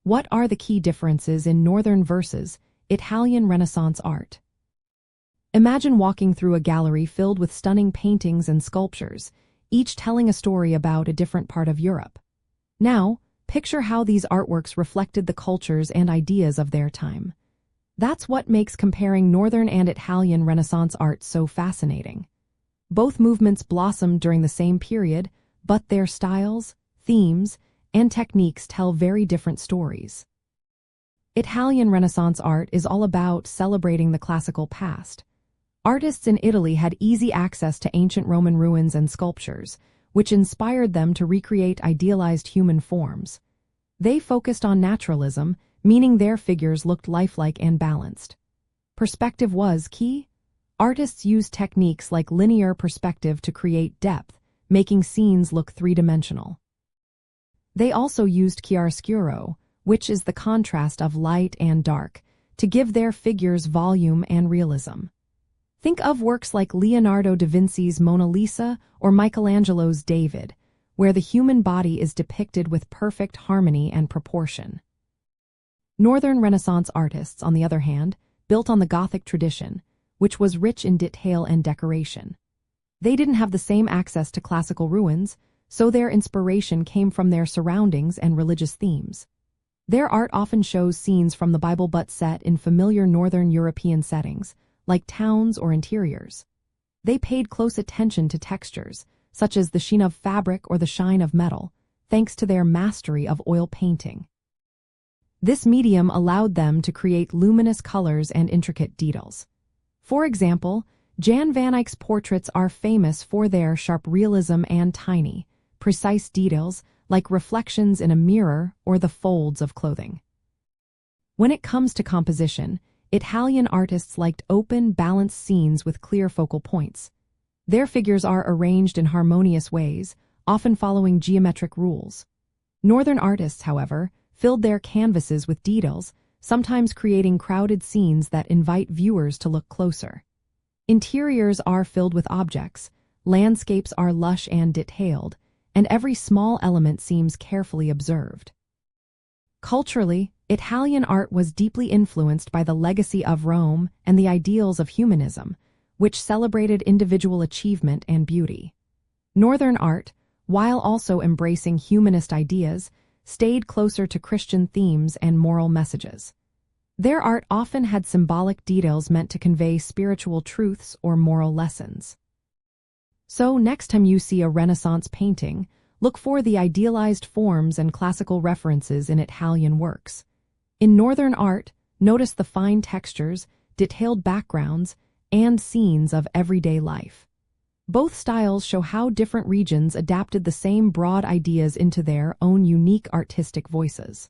What are the key differences in Northern versus Italian Renaissance art? Imagine walking through a gallery filled with stunning paintings and sculptures, each telling a story about a different part of Europe. Now, picture how these artworks reflected the cultures and ideas of their time. That's what makes comparing Northern and Italian Renaissance art so fascinating. Both movements blossomed during the same period, but their styles, themes, and techniques tell very different stories. Italian Renaissance art is all about celebrating the classical past. Artists in Italy had easy access to ancient Roman ruins and sculptures, which inspired them to recreate idealized human forms. They focused on naturalism, meaning their figures looked lifelike and balanced. Perspective was key. Artists used techniques like linear perspective to create depth, making scenes look three-dimensional. They also used chiaroscuro, which is the contrast of light and dark, to give their figures volume and realism. Think of works like Leonardo da Vinci's Mona Lisa or Michelangelo's David, where the human body is depicted with perfect harmony and proportion. Northern Renaissance artists, on the other hand, built on the Gothic tradition, which was rich in detail and decoration. They didn't have the same access to classical ruins, so their inspiration came from their surroundings and religious themes. Their art often shows scenes from the Bible but set in familiar Northern European settings, like towns or interiors. They paid close attention to textures, such as the sheen of fabric or the shine of metal, thanks to their mastery of oil painting. This medium allowed them to create luminous colors and intricate details. For example, Jan van Eyck's portraits are famous for their sharp realism and tiny, precise details like reflections in a mirror or the folds of clothing. When it comes to composition, Italian artists liked open, balanced scenes with clear focal points. Their figures are arranged in harmonious ways, often following geometric rules. Northern artists, however, filled their canvases with details, sometimes creating crowded scenes that invite viewers to look closer. Interiors are filled with objects, landscapes are lush and detailed, and every small element seems carefully observed. Culturally, Italian art was deeply influenced by the legacy of Rome and the ideals of humanism, which celebrated individual achievement and beauty. Northern art, while also embracing humanist ideas, stayed closer to Christian themes and moral messages. Their art often had symbolic details meant to convey spiritual truths or moral lessons. So, next time you see a Renaissance painting, look for the idealized forms and classical references in Italian works. In Northern art, notice the fine textures, detailed backgrounds, and scenes of everyday life. Both styles show how different regions adapted the same broad ideas into their own unique artistic voices.